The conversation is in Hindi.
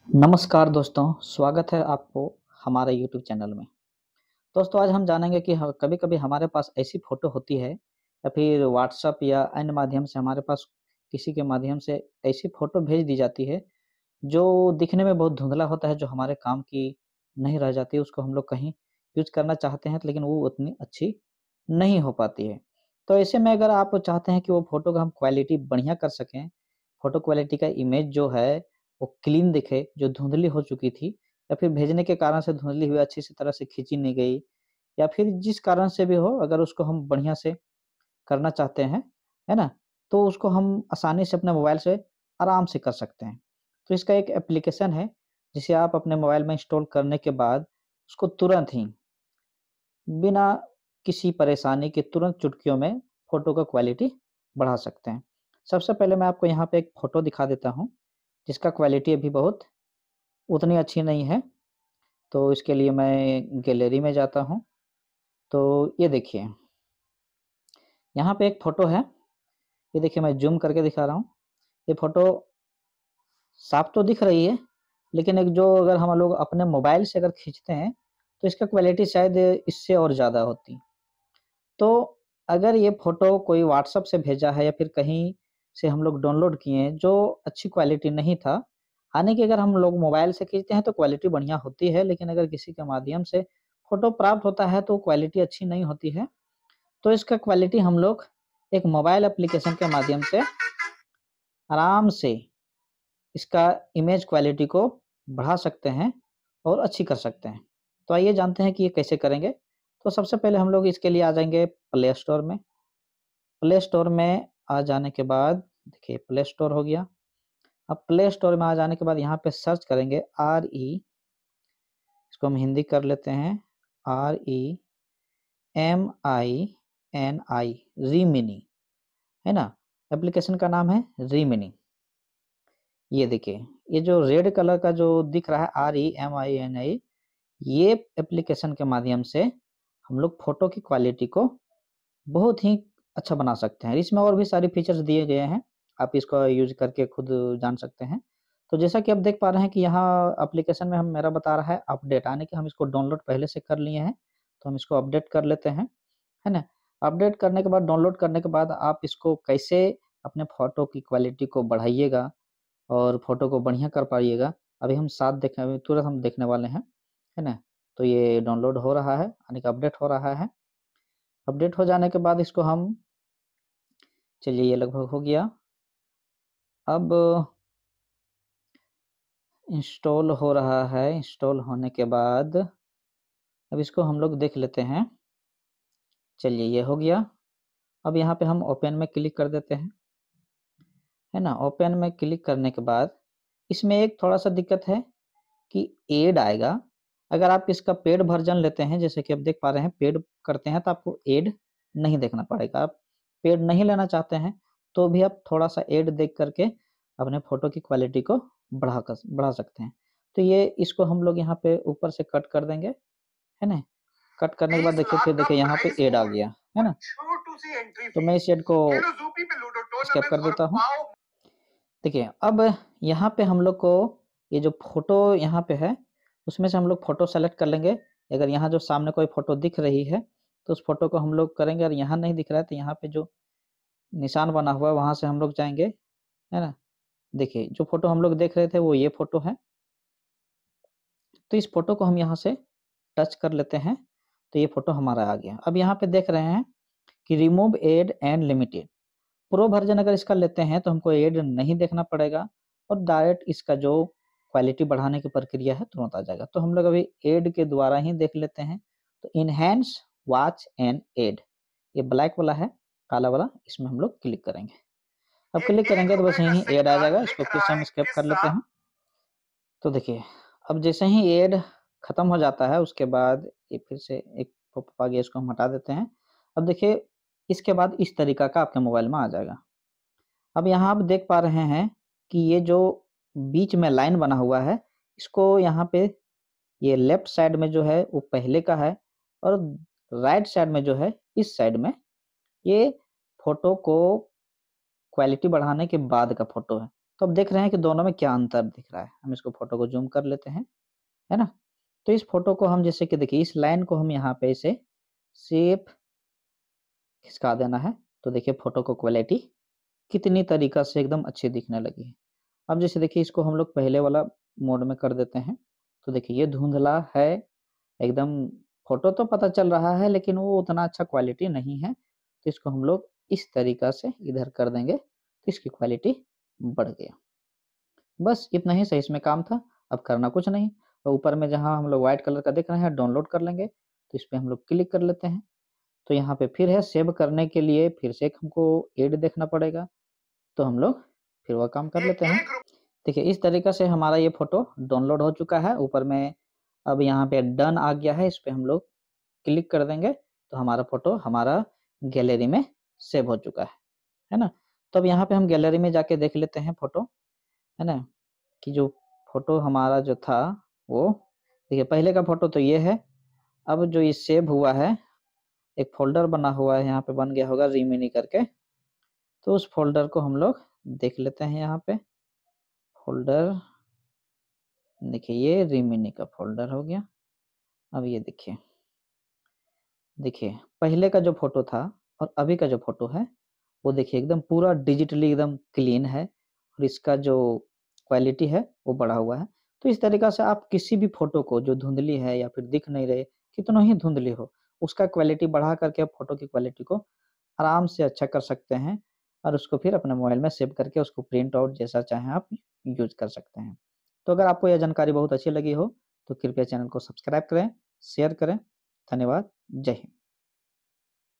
नमस्कार दोस्तों, स्वागत है आपको हमारे यूट्यूब चैनल में। दोस्तों आज हम जानेंगे कि ह कभी-कभी हमारे पास ऐसी फ़ोटो होती है या फिर व्हाट्सएप या अन्य माध्यम से हमारे पास किसी के माध्यम से ऐसी फ़ोटो भेज दी जाती है, जो दिखने में बहुत धुंधला होता है, जो हमारे काम की नहीं रह जाती है। उसको हम लोग कहीं यूज़ करना चाहते हैं, लेकिन वो उतनी अच्छी नहीं हो पाती है। तो ऐसे में अगर आप चाहते हैं कि वो फ़ोटो का हम क्वालिटी बढ़िया कर सकें, फ़ोटो क्वालिटी का इमेज जो है वो क्लीन दिखे, जो धुंधली हो चुकी थी या फिर भेजने के कारण से धुंधली हुई, अच्छी सी तरह से खींची नहीं गई या फिर जिस कारण से भी हो, अगर उसको हम बढ़िया से करना चाहते हैं, है ना? तो उसको हम आसानी से अपने मोबाइल से आराम से कर सकते हैं। तो इसका एक एप्लीकेशन है, जिसे आप अपने मोबाइल में इंस्टॉल करने के बाद उसको तुरंत ही बिना किसी परेशानी के तुरंत चुटकियों में फ़ोटो का क्वालिटी बढ़ा सकते हैं। सबसे पहले मैं आपको यहाँ पे एक फ़ोटो दिखा देता हूँ, जिसका क्वालिटी अभी बहुत उतनी अच्छी नहीं है। तो इसके लिए मैं गैलरी में जाता हूँ। तो ये देखिए, यहाँ पे एक फ़ोटो है। ये देखिए मैं ज़ूम करके दिखा रहा हूँ। ये फ़ोटो साफ़ तो दिख रही है, लेकिन एक जो अगर हम लोग अपने मोबाइल से अगर खींचते हैं, तो इसका क्वालिटी शायद इससे और ज़्यादा होती। तो अगर ये फ़ोटो कोई व्हाट्सएप से भेजा है या फिर कहीं से हम लोग डाउनलोड किए हैं, जो अच्छी क्वालिटी नहीं था, हालाँकि अगर हम लोग मोबाइल से खींचते हैं तो क्वालिटी बढ़िया होती है, लेकिन अगर किसी के माध्यम से फ़ोटो प्राप्त होता है तो क्वालिटी अच्छी नहीं होती है। तो इसका क्वालिटी हम लोग एक मोबाइल एप्लीकेशन के माध्यम से आराम से इसका इमेज क्वालिटी को बढ़ा सकते हैं और अच्छी कर सकते हैं। तो आइए जानते हैं कि ये कैसे करेंगे। तो सबसे पहले हम लोग इसके लिए आ जाएँगे प्ले स्टोर में। प्ले स्टोर में आ जाने के बाद देखिए प्ले स्टोर हो गया। अब प्ले स्टोर में आ जाने के बाद यहाँ पे सर्च करेंगे RE, इसको हम हिंदी कर लेते हैं, REMINI, रीमिनी, है ना? एप्लीकेशन का नाम है रीमिनी। ये देखिए, ये जो रेड कलर का जो दिख रहा है REMINI, ये एप्लीकेशन के माध्यम से हम लोग फ़ोटो की क्वालिटी को बहुत ही अच्छा बना सकते हैं। इसमें और भी सारे फीचर्स दिए गए हैं, आप इसको यूज़ करके खुद जान सकते हैं। तो जैसा कि आप देख पा रहे हैं कि यहाँ एप्लीकेशन में हम मेरा बता रहा है अपडेट, यानी कि हम इसको डाउनलोड पहले से कर लिए हैं, तो हम इसको अपडेट कर लेते हैं, है ना? अपडेट करने के बाद, डाउनलोड करने के बाद आप इसको कैसे अपने फ़ोटो की क्वालिटी को बढ़ाइएगा और फ़ोटो को बढ़िया कर पाइएगा, अभी हम साथ देखें अभी तुरंत हम देखने वाले हैं, है ना? तो ये डाउनलोड हो रहा है, यानी कि अपडेट हो रहा है। अपडेट हो जाने के बाद इसको हम चलिए ये लगभग हो गया। अब इंस्टॉल हो रहा है, इंस्टॉल होने के बाद अब इसको हम लोग देख लेते हैं। चलिए ये हो गया। अब यहाँ पे हम ओपन में क्लिक कर देते हैं, है ना? ओपन में क्लिक करने के बाद इसमें एक थोड़ा-सा दिक्कत है कि ऐड आएगा। अगर आप इसका पेड वर्ज़न लेते हैं, जैसे कि आप देख पा रहे हैं पेड करते हैं तो आपको ऐड नहीं देखना पड़ेगा। आप पेड नहीं लेना चाहते हैं, तो भी आप थोड़ा-सा ऐड देख कर के अपने फ़ोटो की क्वालिटी को बढ़ा सकते हैं। तो ये इसको हम लोग यहाँ पे ऊपर से कट कर देंगे, है ना? कट करने के बाद 20 देखिए लाख फिर का देखिए यहाँ पे प्राइस ऐड आ पूल गया, है और ना? छोटू सी एंट्री तो मैं फीस। इस ऐड को खेलो ज़ूपी में लूडो स्किप कर टूर्नामेंट्स और देता हूँ। पाओ। देखिए, अब यहाँ पे हम लोग को ये जो फ़ोटो यहाँ पे है, उसमें से हम लोग फ़ोटो सेलेक्ट कर लेंगे। अगर यहाँ जो सामने कोई फ़ोटो दिख रही है, तो उस फ़ोटो को हम लोग करेंगे और यहाँ नहीं दिख रहा है, तो यहाँ पे जो निशान बना हुआ है, वहाँ से हम लोग जाएँगे, है ना? देखिए, जो फ़ोटो हम लोग देख रहे थे, वो ये फ़ोटो है। तो इस फ़ोटो को हम यहाँ से टच कर लेते हैं, तो ये फ़ोटो हमारा आ गया। अब यहाँ पे देख रहे हैं कि remove add and limited. Pro version अगर इसका लेते हैं तो हमको ऐड नहीं देखना पड़ेगा और डायरेक्ट इसका जो क्वालिटी बढ़ाने की प्रक्रिया है तुरंत आ जाएगा। तो हम लोग अभी ऐड के द्वारा ही देख लेते हैं। तो एनहांस वॉच एंड ऐड, ये ब्लैक वाला है, काला वाला, इसमें हम लोग क्लिक करेंगे। अब ये क्लिक एक करेंगे तो बस रुपए का यहीं ऐड आ सिक्का जाएगा, इसको लिख फिर रहा से हम है स्किप कर लेते किस्सा। हैं। तो देखिए, अब जैसे ही ऐड खत्म हो जाता है उसके बाद ये फिर से एक पॉपअप आ गया, इसको हम हटा देते हैं। अब देखिए, इसके बाद इस तरीका का आपके मोबाइल में आ जाएगा। अब यहाँ आप देख पा रहे हैं कि ये जो बीच में लाइन बना हुआ है, इसको यहाँ पे ये लेफ्ट साइड में जो है वो पहले का है और राइट साइड में जो है इस साइड में ये फ़ोटो को क्वालिटी बढ़ाने के बाद का फ़ोटो है। तो अब देख रहे हैं कि दोनों में क्या अंतर दिख रहा है। हम इसको फ़ोटो को ज़ूम कर लेते हैं, है ना? तो इस फ़ोटो को हम जैसे कि देखिए इस लाइन को हम यहाँ पे इसे सिर्फ़ खिसका देना है, तो देखिए फ़ोटो को क्वालिटी कितनी तरीक़ा से एकदम अच्छी दिखने लगी है। अब जैसे देखिए इसको हम लोग पहले वाला मोड में कर देते हैं, तो देखिए ये धुंधला है, एकदम फ़ोटो तो पता चल रहा है लेकिन वो उतना अच्छा क्वालिटी नहीं है। तो इसको हम लोग इस तरीक़ा से इधर कर देंगे, तो इसकी क्वालिटी बढ़ गया। बस इतना ही सही इसमें काम था, अब करना कुछ नहीं। तो ऊपर में जहाँ हम लोग व्हाइट कलर का देख रहे हैं डाउनलोड कर लेंगे, तो इस पे हम लोग क्लिक कर लेते हैं। तो यहाँ पे फिर है सेव करने के लिए फिर से एक हमको ऐड देखना पड़ेगा, तो हम लोग फिर वह काम कर ये लेते हैं। एक रुपए देखिए इस तरीक़ा से हमारा ये फ़ोटो डाउनलोड हो चुका है, ऊपर में अब यहाँ पे डन आ गया है, इस पे हम लोग क्लिक कर देंगे, तो हमारा फ़ोटो हमारा गैलरी में सेव हो चुका है ना? तो अब यहाँ पे हम गैलरी में जाके देख लेते हैं फ़ोटो, है ना? कि जो फ़ोटो हमारा जो था वो देखिए पहले का फ़ोटो तो ये है, अब जो ये सेव हुआ है, एक फ़ोल्डर बना हुआ है यहाँ पे बन गया होगा रीमिनी करके, तो उस फ़ोल्डर को हम लोग देख लेते हैं यहाँ पे, फ़ोल्डर देखिए ये रीमिनी का फ़ोल्डर हो गया। अब ये देखिए पहले का जो फ़ोटो था और अभी का जो फ़ोटो है, वो देखिए एकदम पूरा डिजिटली एकदम क्लीन है और इसका जो क्वालिटी है वो बढ़ा हुआ है। तो इस तरीक़ा से आप किसी भी फ़ोटो को जो धुंधली है या फिर दिख नहीं रहे, कितना ही धुंधली हो, उसका क्वालिटी बढ़ा करके आप फ़ोटो की क्वालिटी को आराम से अच्छा कर सकते हैं और उसको फिर अपने मोबाइल में सेव करके उसको प्रिंट आउट जैसा चाहें आप यूज़ कर सकते हैं। तो अगर आपको यह जानकारी बहुत अच्छी लगी हो, तो कृपया चैनल को सब्सक्राइब करें, शेयर करें। धन्यवाद। जय हिंद।